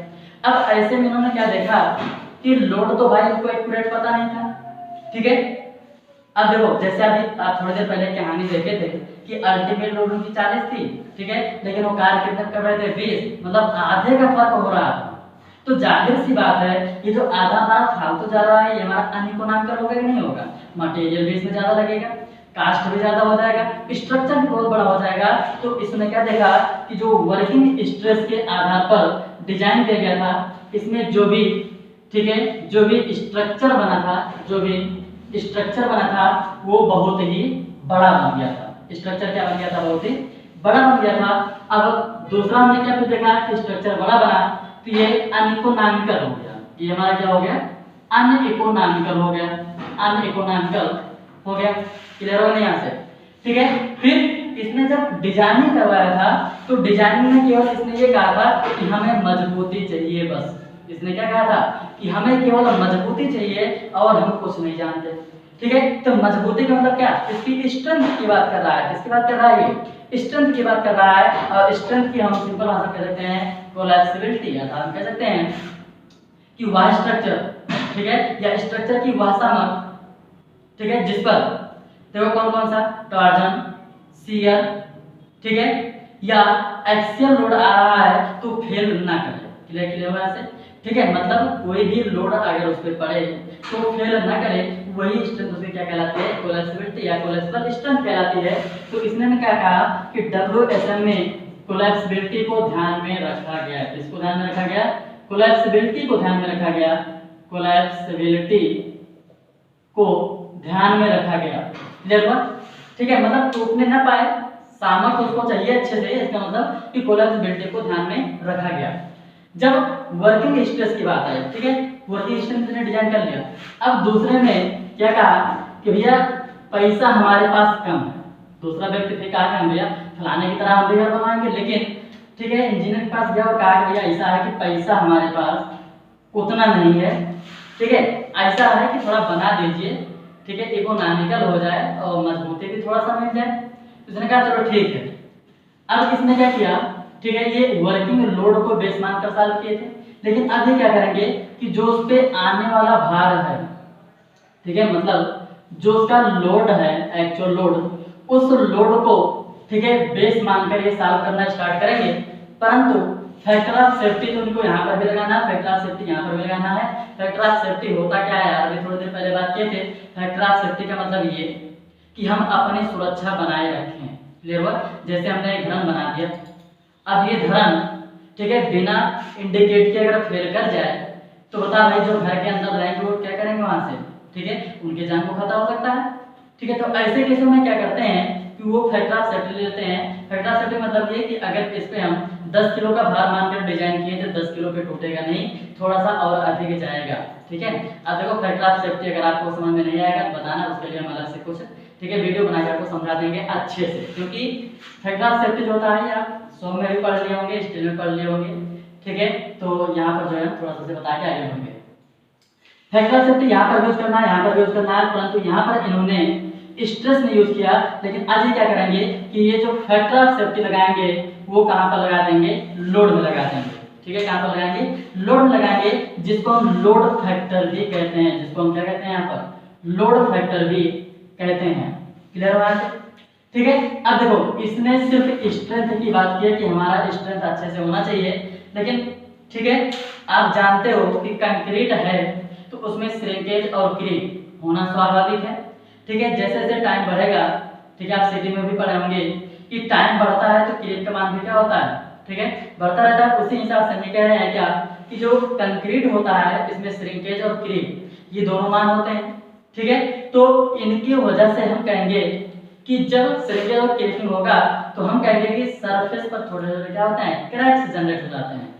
अब ऐसे में इन्होंने क्या देखा कि लोड तो भाई इनको एक्यूरेट पता नहीं था। ठीक है, अब देखो, जैसे अभी आप थोड़ी देर पहले कहानी देखे थे कि अल्टीमेट लोड उनकी 40 थी, ठीक है, लेकिन वो कार कितने कर रहे थे, 20, मतलब आधे का फर्क हो रहा था। तो जाहिर सी बात है, ये जो आधा हमारा फालतू जा रहा है, ये हमारा अनइकोनॉमिकल होगा कि नहीं होगा, मटेरियल भी इसमें ज्यादा लगेगा, कास्ट भी ज्यादा हो जाएगा, स्ट्रक्चर भी बहुत बड़ा हो जाएगा। तो इसमें क्या देखा कि जो वर्किंग स्ट्रेस के आधार पर डिजाइन किया गया था, इसमें जो भी, ठीक है, जो भी स्ट्रक्चर बना था वो बहुत ही बड़ा बन गया था। स्ट्रक्चर क्या बन गया था, बहुत ही बड़ा बन गया था। अब दूसरा हमने क्या फिर देखा कि स्ट्रक्चर बड़ा बना तो ये अनइकोनॉमिकल हो गया। ये हमारा क्या हो गया, अनइकोनॉमिकल हो गया। क्लियर हो नहीं यहाँ से? ठीक है, फिर इसने जब डिजाइनिंग करवाया था तो डिजाइनिंग में केवल इसने ये कहा था कि हमें मजबूती चाहिए, बस। इसने क्या कहा था कि हमें केवल मजबूती चाहिए और हम कुछ नहीं जानते। ठीक है, तो मजबूती का मतलब क्या, इसकी स्ट्रेंथ की बात कर रहा है। किसकी बात कर रहा है, ये स्ट्रेंथ की बात कर रहा है। और स्ट्रेंथ की हम सिंपल भाषा कह सकते हैं कोलैप्सिबिलिटी, अर्थात हम कह सकते हैं कि वह स्ट्रक्चर, ठीक है, या स्ट्रक्चर की वह सामर्थ्य, ठीक है, जिस पर देखो कौन सा टॉर्जन, शियर, ठीक है, या एक्सियल लोड आ रहा है तो फेल ना करे। क्लियर हुआ से? ठीक है, मतलब कोई भी लोड अगर उस पर पड़े तो फेल ना करे, वही स्ट्रेंथ उसकी क्या कहलाती है, कोलैप्सिबिलिटी या कोलैप्सिबल स्ट्रेंथ कहलाती है। तो इसने क्या कहा कि WSM में कोलैप्सिबिलिटी को ध्यान में रखा गया। किसको ध्यान में रखा गया, कोलैप्सिबिलिटी को ध्यान में रखा गया, कोलैप्सिबिलिटी को ध्यान में रखा गया। क्लियर हुआ? ठीक है, मतलब टूटने ना पाए, सामर्थ्य उसको चाहिए अच्छे से, इसका मतलब कि कोलैप्सिबिलिटी को ध्यान में रखा गया। जब वर्किंग स्ट्रेस की बात आई, ठीक है, वर्किंग स्ट्रेस ने डिजाइन कर लिया। अब दूसरे में क्या कहा कि भैया पैसा हमारे पास कम है। दूसरा व्यक्ति फिर कहा कि हम भैया फलाने की तरह हम भी घर बनवाएंगे, लेकिन ठीक है, इंजीनियर के पास गया और कहा कि भैया ऐसा है कि पैसा हमारे पास उतना नहीं है, ठीक है, ऐसा है कि थोड़ा बना दीजिए, ठीक है, इकोनॉमिकल हो जाए और मजबूती भी थोड़ा सा मिल जाए। उसने कहा चलो ठीक है। अब इसने क्या किया, ठीक है, ये वर्किंग लोड को बेस मानकर सॉल्व किए थे, लेकिन अब ये क्या करेंगे कि जो उस पे आने वाला भार है, ठीक है, मतलब जो उसका लोड है, एक्चुअल लोड, उस लोड को, ठीक है, बेस मानकर ये सॉल्व करना स्टार्ट करेंगे। परंतु फैक्टर ऑफ सेफ्टी तो उनको यहाँ पर भी लगाना है, फैक्टर ऑफ सेफ्टी यहाँ पर भी लगाना है। फैक्टर ऑफ सेफ्टी होता क्या है, अभी थोड़ी देर पहले बात किए थे। फैक्टर ऑफ सेफ्टी का मतलब ये कि हम अपनी सुरक्षा बनाए रखें। क्लियर हुआ? जैसे हमने एक धरन बना दिया, अब ये धरन, ठीक है, बिना इंडिकेट के अगर फेल कर जाए तो बता भाई जो घर के अंदर रहेंगे वो क्या करेंगे वहां से, ठीक है, उनके जान को खतरा हो सकता है। ठीक है, तो ऐसे केसों में क्या करते हैं कि वो फैक्टर ऑफ सेफ्टी लेते हैं। फैक्टर ऑफ सेफ्टी मतलब ये कि अगर इस पे हम 10 किलो का भार मानकर डिजाइन किए तो 10 किलो पे टूटेगा नहीं, थोड़ा सा और अधिक जाएगा। ठीक है, अब देखो फैक्टर ऑफ सेफ्टी अगर आपको समझ में नहीं आएगा तो बताना, उसके लिए हम अलग से कुछ, ठीक है, वीडियो बनाकर आपको समझा देंगे अच्छे से। क्योंकि फैक्टर ऑफ सेफ्टी जो होता है आप 100 में भी पढ़ लिए होंगे, स्टील में पढ़ लिए होंगे, ठीक है, तो यहाँ पर जो है थोड़ा सा से बता के आगे होंगे। फैक्टर ऑफ सेफ्टी यहाँ पर यूज करना है, यहाँ पर यूज करना है, परंतु यहाँ पर इन्होंने स्ट्रेस में यूज किया। लेकिन आज ये क्या करेंगे कि ये जो फैक्टर ऑफ सेफ्टी लगाएंगे वो कहाँ पर लगा देंगे, लोड में लगा देंगे। ठीक है, कहाँ पर लगाएंगे, लोड में लगाएंगे, जिसको हम लोड फैक्टर भी कहते हैं, जिसको हम क्या कहते हैं यहाँ पर, लोड फैक्टर भी कहते हैं। क्लियर हो यहाँ से? ठीक है, अब देखो इसने सिर्फ स्ट्रेंथ की बात की है कि हमारा स्ट्रेंथ अच्छे से होना चाहिए, लेकिन ठीक है आप जानते हो कि कंक्रीट है तो उसमें श्रिंकेज और क्रीप होना स्वाभाविक है। ठीक है, जैसे जैसे टाइम बढ़ेगा, ठीक है आप सिटी में भी पढ़े होंगे कि टाइम बढ़ता है तो क्रीप का मान भी क्या होता है, ठीक है बढ़ता रहता है। उसी हिसाब से हम कह रहे हैं क्या कि जो कंक्रीट होता है इसमें श्रिंकेज और क्रीप ये दोनों मान होते हैं। ठीक है, तो इनकी वजह से हम कहेंगे कि जब श्रिंकेज और क्रीपिंग होगा तो हम कहेंगे कि सरफेस पर छोटे छोटे क्या होते हैं, क्रैक्स जनरेट हो जाते हैं।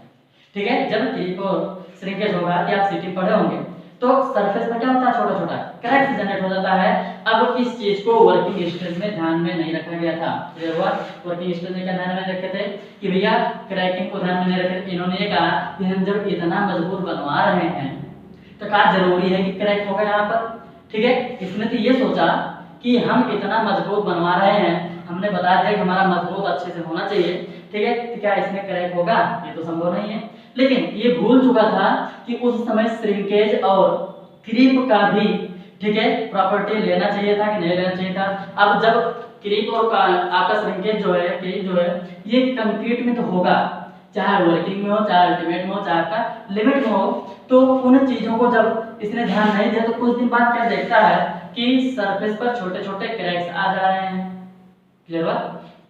ठीक है, जब क्रीप और श्रिंकेज होगा कि आप सिटी पढ़े होंगे तो सरफेस पर क्या होता है, छोटा छोटा क्रैक्स जनरेट हो जाता है। अब इस चीज को वर्किंग स्टेज में ध्यान में नहीं रखा गया था। क्लियर हुआ? वर्किंग स्टेज में क्या ध्यान में रखे थे कि भैया क्रैकिंग को ध्यान में नहीं रखे। इन्होंने ये कहा कि हम जब इतना मजबूत बनवा रहे हैं तो क्या जरूरी है कि क्रैक होगा यहाँ पर। ठीक है, इसने तो ये सोचा कि हम इतना मजबूत बनवा रहे हैं, हमने बता दिया कि हमारा मजबूत अच्छे से होना चाहिए। ठीक है, तो क्या इसमें क्रैक होगा, ये तो संभव नहीं है। लेकिन ये भूल चुका था कि उस समय श्रिंकेज और क्रीप का भी ठीक है प्रॉपर्टी लेना चाहिए था कि नहीं लेना चाहिए था। अब जब क्रीप और आपका श्रिंकेज जो है, क्रीप जो है ये कंक्रीट में तो होगा, चाहे वर्किंग में हो, चाहे अल्टीमेट में हो, चाहे आपका लिमिट में हो, तो उन चीजों को जब इसने ध्यान नहीं दिया तो कुछ दिन बाद क्या देखता है कि सरफेस पर छोटे छोटे क्रैक्स आ जा रहे हैं। क्लियर हुआ?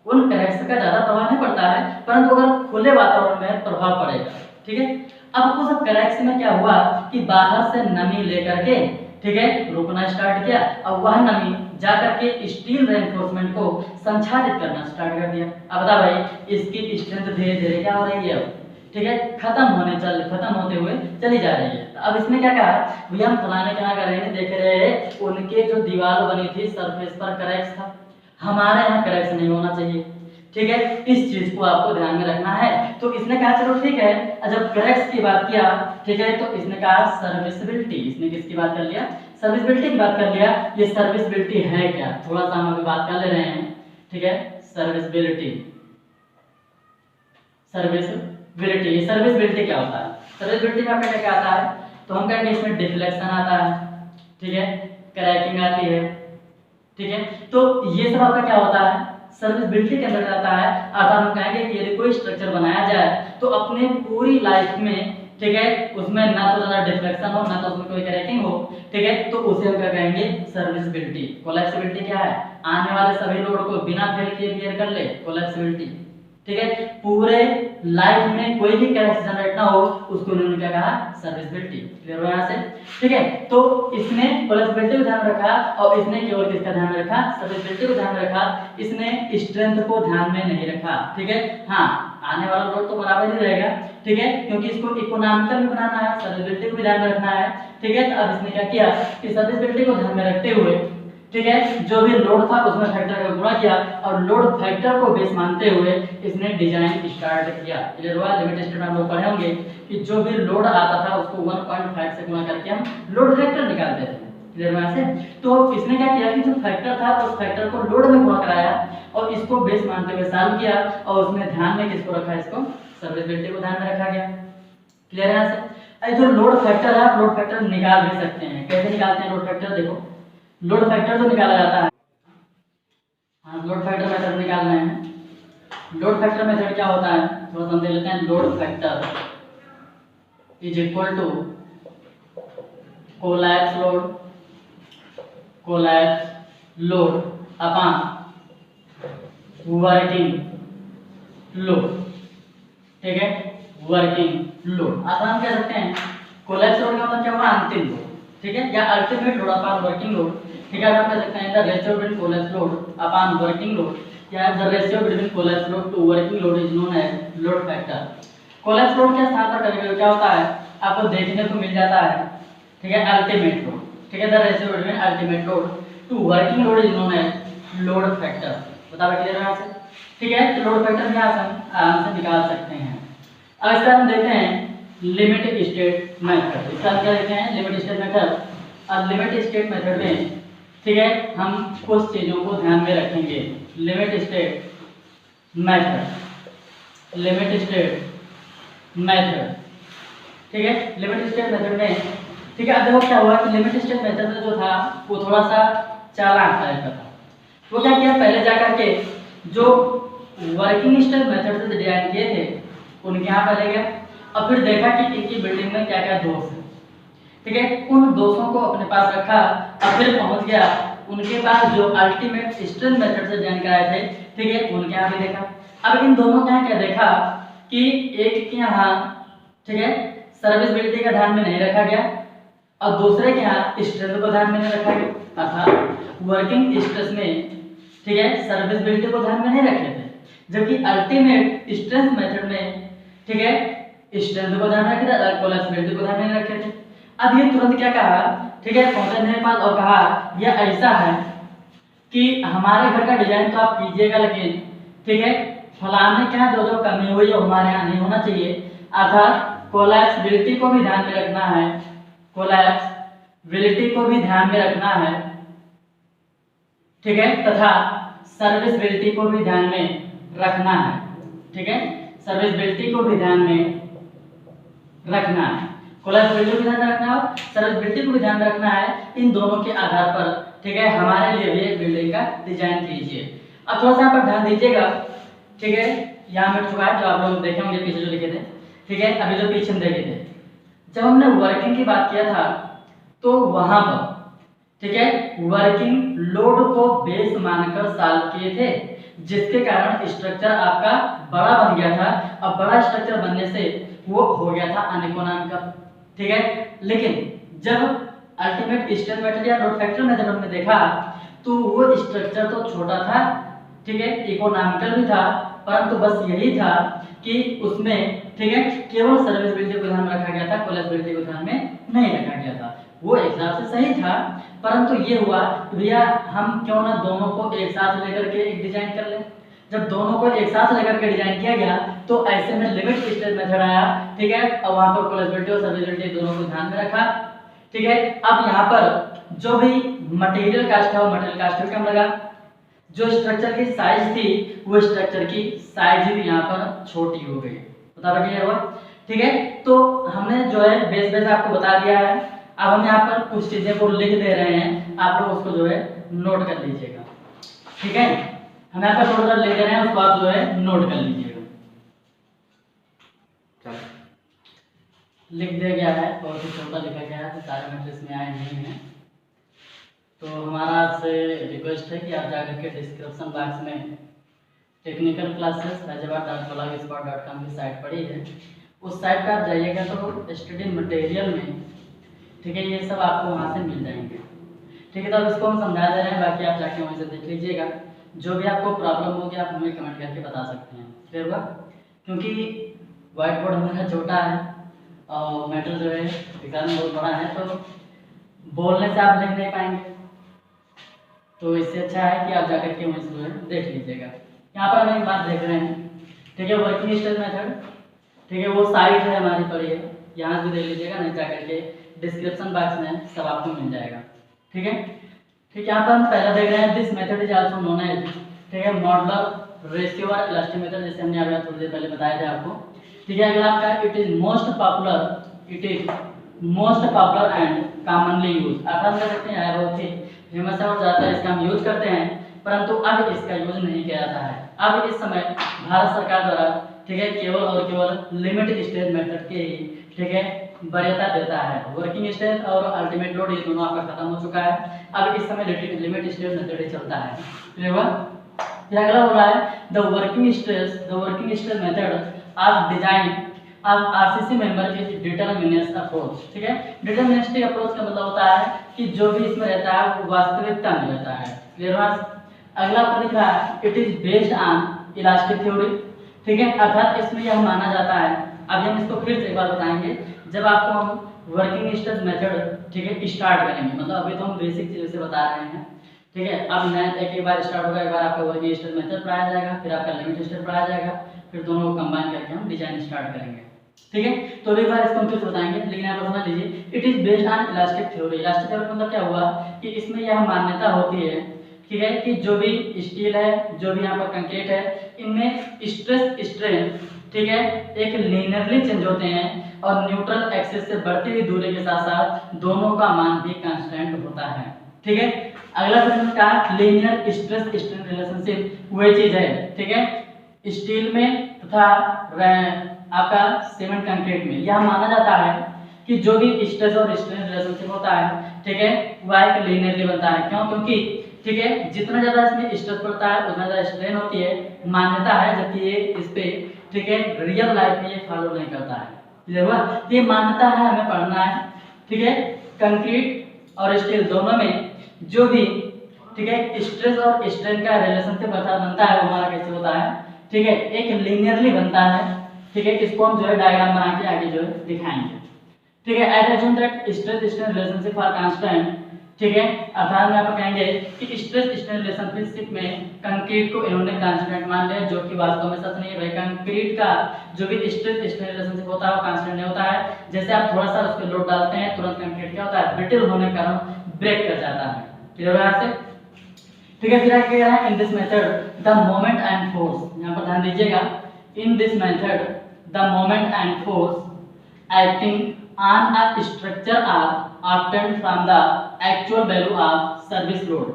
उन क्रैक्स का ज्यादा प्रभाव नहीं पड़ता है, परंतु अगर खुले वातावरण में प्रभाव पड़ेगा। ठीक है, अब उस क्रैक्स में क्या हुआ कि बाहर से नमी लेकर के ठीक है रुकना स्टार्ट किया, और वह नमी जाकर के स्टील रेनफोर्समेंट को संचालित करना स्टार्ट कर दिया। अब बता भाई इसकी स्ट्रेंथ धीरे धीरे क्या हो रही है, अब ठीक है खत्म होते हुए चली जा रही है। तो अब इसने क्या कहा भैया हम फलाने क्या कर रहे हैं, देख रहे हैं उनके जो दीवार बनी थी सरफेस पर क्रैक्स था, हमारे यहाँ क्रैक्स नहीं होना चाहिए। ठीक है, इस चीज को आपको ध्यान में रखना है। तो इसने कहा चलो ठीक है, जब क्रैक्स की बात किया ठीक है तो इसने कहा सर्विसिबिलिटी। इसने किसकी बात कर लिया, सर्विसिबिलिटी की बात कर लिया। ये सर्विसिबिलिटी है क्या, थोड़ा सा हम अभी बात कर ले रहे हैं। ठीक है, सर्विसिबिलिटी सर्विसिबिलिटी क्या होता है, सर्विसिबिलिटी में आपका क्या आता है, तो हम कहेंगे इसमें डिफ्लेक्शन आता है, ठीक है क्रैकिंग आती है। ठीक है, तो ये सब आपका क्या होता है, सर्विसिबिलिटी के अंदर आता है। अर्थात हम कहेंगे कि यदि कोई स्ट्रक्चर बनाया जाए तो अपने पूरी लाइफ में ठीक है उसमें ना तो ज्यादा डिफ्लेक्शन हो, ना तो उसमें कोई क्रैकिंग हो। ठीक है, तो उसे हम क्या कहेंगे, सर्विसिबिलिटी। कोलैप्सिबिलिटी क्या है, आने वाले सभी लोड को बिना फेल किए क्लियर कर ले, कोलैप्सिबिलिटी। ठीक है, पूरे लाइफ में कोई भी क्रैक्स जनरेट ना हो उसको उन्होंने क्या कहा, सर्विसिबिलिटी। क्लियर हो यहाँ से? ठीक है, तो इसने कोलैप्सिबिलिटी को ध्यान में रखा और इसने केवल किसका ध्यान में रखा, सर्विसिबिलिटी को ध्यान में रखा। इसने स्ट्रेंथ को ध्यान में नहीं रखा। ठीक है, हाँ आने वाला लोड तो बराबर ही रहेगा। ठीक है, क्योंकि इसको इकोनॉमिकल भी बनाना है, सर्विसिबिलिटी को भी ध्यान में रखना है। ठीक है, तो अब इसने क्या किया कि सर्विसिबिलिटी को ध्यान में रखते हुए ठीक है जो भी लोड था उसमें फैक्टर का गुणा किया और लोड फैक्टर को बेस मानते हुए इसने डिजाइन स्टार्ट किया। क्लियर हुआ? लिमिट स्टेट में हम लोग पढ़े होंगे कि जो भी लोड आता था उसको 1.5 से गुणा करके हम लोड फैक्टर निकालते थे। क्लियर हुआ से? तो इसने क्या किया कि जो फैक्टर था उस फैक्टर को लोड में गुणा कराया और इसको बेस मानते हुए सॉल्व किया और उसमें ध्यान में किसको रखा, इसको सर्विसिबिलिटी को ध्यान में रखा गया। क्लियर है? से जो लोड फैक्टर है आप लोड फैक्टर निकाल भी सकते हैं। कैसे निकालते हैं लोड फैक्टर, देखो लोड फैक्टर जो निकाला जाता है, हाँ लोड फैक्टर मेथड निकालना है। लोड फैक्टर मेथड क्या होता है थोड़ा समझ लेते हैं। Load factor is equal to collapse load upon working load. ठीक है, वर्किंग लोड आसान कह सकते हैं। कोलैप्स लोड का मतलब क्या हुआ, अंतिम लोड। ठीक है, या ultimate load upon working load. ठीक है, आप कह सकते हैं the ratio between collapse load upon working load या the ratio between collapse load to working load is known as load factor. Collapse load के स्थान पर कभी-कभी क्या होता है आपको देखने को मिल जाता है, ठीक है अल्टीमेट लोड। ठीक है, the ratio between ultimate load to working load is known as load factor. बता क्लियर है आपसे? ठीक है, तो लोड फैक्टर में आराम से निकाल सकते हैं। अब इसका हम देखते हैं लिमिट स्टेट मेथड। इसका क्या देखते हैं, लिमिट स्टेट मेथड। अब लिमिट स्टेट मेथड में ठीक है हम कुछ चीजों को ध्यान में रखेंगे। Limit state method, limit state method, ठीक है, लिमिट स्टेट मेथड में, ठीक है। अब देखो क्या हुआ कि लिमिट स्टेट मेथड में जो था वो थोड़ा सा चालाक टाइप का था। वो क्या किया, पहले जा करके जो वर्किंग स्टेट मेथड से डिजाइन किए थे उनके यहाँ पर ले गया, और फिर देखा कि इनकी बिल्डिंग में क्या क्या दोष है, ठीक है। उन दोषों को अपने पास रखा और फिर पहुंच गया उनके पास जो अल्टीमेट स्ट्रेंथ मेथड से डिजाइन कराए थे, ठीक है, उनके यहाँ भी देखा। अब इन दोनों के यहाँ क्या देखा कि एक के यहाँ, ठीक है, सर्विसबिलिटी का ध्यान में नहीं रखा गया और दूसरे के यहाँ स्ट्रेंथ को ध्यान में नहीं रखा गया, अर्थात वर्किंग स्ट्रेस में, ठीक है, सर्विसबिलिटी को ध्यान में नहीं रखे थे, जबकि अल्टीमेट स्ट्रेंथ मेथड में, ठीक है, स्ट्रेंथ को ध्यान में रखे थे, कोलैप्सिबिलिटी को ध्यान में नहीं रखे थे। अब ये तुरंत क्या कहा, ठीक है, पहुंचे मेरे पास और कहा यह ऐसा है कि हमारे घर का डिजाइन तो आप कीजिएगा, लेकिन ठीक है, फलाने क्या जो जो कमी हुई है हमारे यहाँ नहीं होना चाहिए, अर्थात कोलैप्सिबिलिटी को भी ध्यान में रखना है, कोलैप्सिबिलिटी को भी ध्यान में रखना है, ठीक है, तथा सर्विसबिलिटी को भी ध्यान में रखना है, ठीक है, सर्विसबिलिटी को भी ध्यान में रखना है, कोलैप्सिबिलिटी को भी ध्यान में रखना है, सर्विसबिलिटी को भी ध्यान में रखना है। इन दोनों के आधार पर, ठीक है, हमारे लिए भी एक बिल्डिंग का डिजाइन कीजिए। अब थोड़ा सा यहाँ पर ध्यान दीजिएगा, ठीक है, यहाँ मिट चुका है जो आप लोग देखे होंगे पीछे जो लिखे थे, ठीक है, अभी जो पीछे हम देखे थे, जब हमने वर्किंग की बात किया था तो वहां पर, ठीक है, वर्किंग लोड को बेस मानकर सॉल्व किए थे, जिसके कारण स्ट्रक्चर आपका बड़ा बन गया था, और बड़ा स्ट्रक्चर बनने से वो हो गया था अनइकोनॉमिकल, ठीक है। लेकिन जब अल्टीमेट स्ट्रेंथ मेथड या लोड फैक्टर मेथड हमने देखा तो वो स्ट्रक्चर तो छोटा था, ठीक है, इकोनॉमिकल भी था, परंतु बस यही था कि उसमें, ठीक है, केवल सर्विसबिलिटी को ध्यान में रखा गया था, कोलैप्सिबिलिटी को ध्यान में नहीं रखा गया था। वो एक हिसाब से सही था, परंतु ये हुआ भैया हम क्यों ना दोनों को एक साथ लेकर के एक डिजाइन कर लें। जब दोनों को एक साथ लेकर के डिजाइन किया गया तो ऐसे में लिमिट स्टेट मेथड आया, ठीक है, और वहां पर कोलैप्सिबिलिटी और सर्विसबिलिटी दोनों को ध्यान में रखा, ठीक है। अब यहाँ पर जो भी मटेरियल कास्ट है वो मटेरियल कास्ट भी कम लगा, जो स्ट्रक्चर की साइज थी वो स्ट्रक्चर की साइज भी यहाँ पर छोटी हो गई, बता रहा क्लियर हुआ, ठीक है। तो हमने जो है बेस आपको बता दिया है, अब हम यहाँ पर कुछ चीजें को लिख दे रहे हैं, आप लोग उसको जो है नोट कर लीजिएगा, ठीक है, हम यहाँ पर थोड़ा सा लिख दे रहे हैं, उसको आप जो है नोट कर लीजिएगा। लिख दिया गया है, बहुत ही छोटा लिखा गया है, तो सारे मैट्रिक्स में आए नहीं हैं। तो हमारा आपसे रिक्वेस्ट है कि आप जाकर के डिस्क्रिप्शन बॉक्स में टेक्निकल क्लासेस hyderabad.blogspot.com की साइट पड़ी है, उस साइट पर आप जाइएगा तो स्टडी मटेरियल में, ठीक है, ये सब आपको वहाँ से मिल जाएंगे, ठीक है। तो अब इसको हम समझा दे रहे हैं, बाकी आप जाके वहीं से देख लीजिएगा, जो भी आपको प्रॉब्लम होगी आप हमें कमेंट करके बता सकते हैं, क्लियर हुआ। क्योंकि व्हाइट बोर्ड हमारा छोटा है और मैटर जो है एग्जाम बहुत बड़ा है, तो बोलने से आप लिख नहीं पाएंगे, तो इससे अच्छा है कि आप जाकर के वहीं से जो है देख लीजिएगा। यहाँ पर हम एक बात देख रहे हैं, ठीक है, वर्किंग स्टेट मेथड, ठीक है, वो साइट है हमारी पड़ी है, यहाँ से देख लीजिएगा, नहीं जाकर के डिस्क्रिप्शन बॉक्स में सब आपको मिल जाएगा, ठीक है। ठीक, यहाँ पर हम पहला देख रहे हैं this method is also known as, ठीक है, मॉडुलर रेशियो और इलास्टिक मेथड, जैसे हमने अभी थोड़ी देर पहले बताया था आपको, ठीक है। अगला आपका it is most popular and commonly use, आप हम कह सकते हैं बहुत ही फेमस है और ज़्यादातर इसका हम यूज करते हैं, परंतु अब इसका यूज नहीं किया जाता है। अब इस समय भारत सरकार द्वारा, ठीक है, केवल और केवल लिमिट स्टेट मेथड के ही, ठीक है, वरीयता देता है। वर्किंग स्टेट और अल्टीमेट लोड ये दोनों आपका खत्म हो चुका है, अब इस समय लिमिट स्टेट मेथड ही चलता है, क्लियर हुआ। फिर अगला हो रहा है the working state method of design of RCC member की डिटरमिनिस्ट अप्रोच, ठीक है। डिटरमिनिस्टिक अप्रोच का मतलब होता है कि जो भी इसमें रहता है वो वास्तविकता में रहता है, क्लियर हुआ। अगला आपको दिख रहा है it is based on elastic theory, ठीक है, अर्थात इसमें यह माना जाता है, अभी हम इसको फिर से एक बार बताएंगे जब आपको हम वर्किंग स्टेट मेथड, ठीक है, स्टार्ट करेंगे, मतलब अभी तो हम बेसिक चीज़ों से बता रहे हैं, ठीक है। अब नया एक बार स्टार्ट होगा, एक बार आपका वर्किंग स्टेट मेथड पढ़ाया जाएगा, फिर आपका लिमिट स्टेट पढ़ाया जाएगा, फिर दोनों को कंबाइन करके हम डिजाइन स्टार्ट करेंगे, ठीक है। तो एक बार इसको हम फिर बताएंगे, लेकिन यहाँ पर समझ लीजिए it is based on elastic theory. Elastic theory मतलब क्या हुआ कि इसमें यह मान्यता होती है, ठीक है, कि जो भी स्टील है, जो भी यहाँ पर कंक्रीट है, इनमें स्ट्रेस स्ट्रेन, ठीक है, एक लीनियरली चेंज होते हैं और न्यूट्रल एक्सिस से बढ़ती हुई दूरी के साथ साथ दोनों का मान भी कांस्टेंट होता है। ठीक है, अगला प्रश्न का लीनियर स्ट्रेस स्ट्रेन रिलेशनशिप वही चीज है। ठीक है, स्टील में तथा आपका सीमेंट कंक्रीट में यह माना जाता है कि जो भी स्ट्रेस और स्ट्रेन रिलेशनशिप होता है, ठीक है, वह एक लीनियरली बनता है। क्यों? क्योंकि ठीक है, जितना ज्यादा इसमें स्ट्रेस पड़ता है उतना ज्यादा स्ट्रेन होती है, मान्यता है, जबकि ये इस पे ठीक है रियल लाइफ में ये फॉलो नहीं करता है। क्लियर हुआ? ये मान्यता है, हमें पढ़ना है। ठीक है, कंक्रीट और स्टील दोनों में जो भी ठीक है स्ट्रेस और स्ट्रेन का रिलेशनशिप बनता है वो हमारा कैसे होता है? ठीक है, एक लीनियरली बनता है। ठीक है, इसको हम जो है डायग्राम बना के आगे जो है दिखाएंगे। ठीक है, at assume that stress strain relationship are constant. ठीक है, अर्थात यहाँ पर कहेंगे कि स्ट्रेस स्ट्रेन रिलेशनशिप में कंक्रीट को इन्होंने कांस्टेंट मान लिया, जो कि वास्तव में सच नहीं है भाई। कंक्रीट का जो भी स्ट्रेस स्ट्रेन रिलेशनशिप होता है वो कांस्टेंट नहीं होता है। जैसे आप थोड़ा सा उस पर लोड डालते हैं, तुरंत कंक्रीट क्या होता है? ब्रिटल होने के कारण ब्रेक कर जाता है। क्लियर है यहाँ से? ठीक है, फिर आगे कह रहा है in this method the moment and force, यहाँ पर ध्यान दीजिएगा, in this method the moment and force acting on a structure are obtained from the actual value of service load।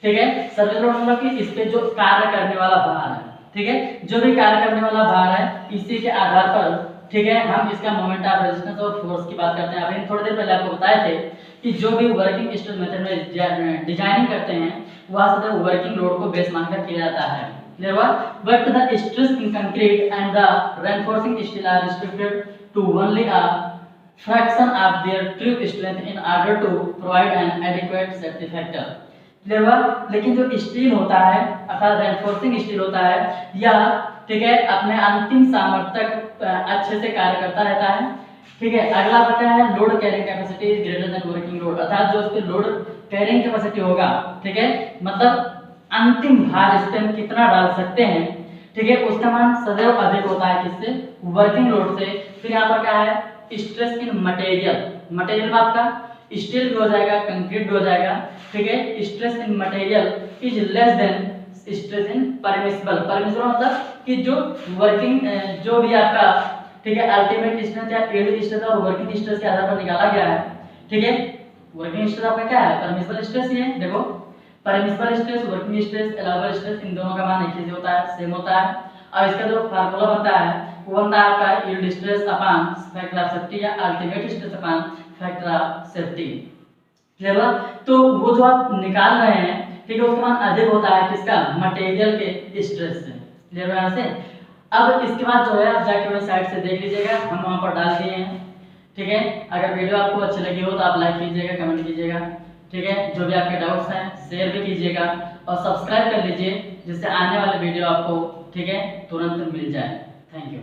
ठीक है, सर्विस लोड मतलब कि इस पे जो कार्य करने वाला भार है, ठीक है, जो भी कार्य करने वाला भार है, इसी के आधार पर ठीक है हम इसका मोमेंट ऑफ रेजिस्टेंस और फोर्स की बात करते हैं। अभी थोड़ी देर पहले आपको बताए थे कि जो भी वर्किंग स्ट्रेस मेथड में डिजाइनिंग करते हैं वह सदैव वर्किंग लोड को बेस मानकर किया जाता है। क्लियर हुआ? But the stress in concrete and the reinforcing steel are restricted to only a fraction of their true strength in order to provide an adequate safety factor। Clear हुआ? लेकिन जो steel होता है अर्थात रेनफोर्सिंग स्टील होता है यह ठीक है अपने अंतिम सामर्थ्य तक अच्छे से कार्य करता रहता है। ठीक है, अगला बचा है load carrying capacity is greater than working load, अर्थात जो इसके लोड कैरिंग कैपेसिटी होगा, ठीक है, मतलब अंतिम भार इस पे हम कितना डाल सकते हैं, ठीक है, उसका मान सदैव अधिक होता है किससे? वर्किंग लोड से। फिर यहाँ पर क्या है? स्ट्रेस इन मटेरियल, मटेरियल में आपका स्टील भी हो जाएगा, कंक्रीट भी हो जाएगा। ठीक है, stress in material is less than stress in permissible. Permissible मतलब कि जो वर्किंग जो भी आपका ठीक है अल्टीमेट स्ट्रेस या यील्ड स्ट्रेस और वर्किंग स्ट्रेस के आधार पर निकाला गया है। ठीक है, वर्किंग स्ट्रेस आपका क्या है? परमिसिबल स्ट्रेस ही है। देखो, permissible stress, working stress, allowable stress, इन दोनों का मान एक ही होता है, सेम होता है। और इसका जो फार्मूला बनता है वो बनता है आपका yield stress upon factor of safety या ultimate stress upon factor of safety. Clear हुआ? तो वो जो आप निकाल रहे हैं, ठीक है, उसका मान अधिक होता है किसका? मटेरियल के स्ट्रेस से। क्लियर हुआ? से अब इसके बाद जो है आप जाके वही साइड से देख लीजिएगा, हम वहां पर डाल दिए हैं। ठीक है, अगर वीडियो आपको अच्छी लगी हो तो आप लाइक कीजिएगा, कमेंट कीजिएगा। ठीक है, जो भी आपके डाउट्स हैं शेयर भी कीजिएगा और सब्सक्राइब कर लीजिए, जिससे आने वाले वीडियो आपको ठीक है तुरंत मिल जाए। Thank you.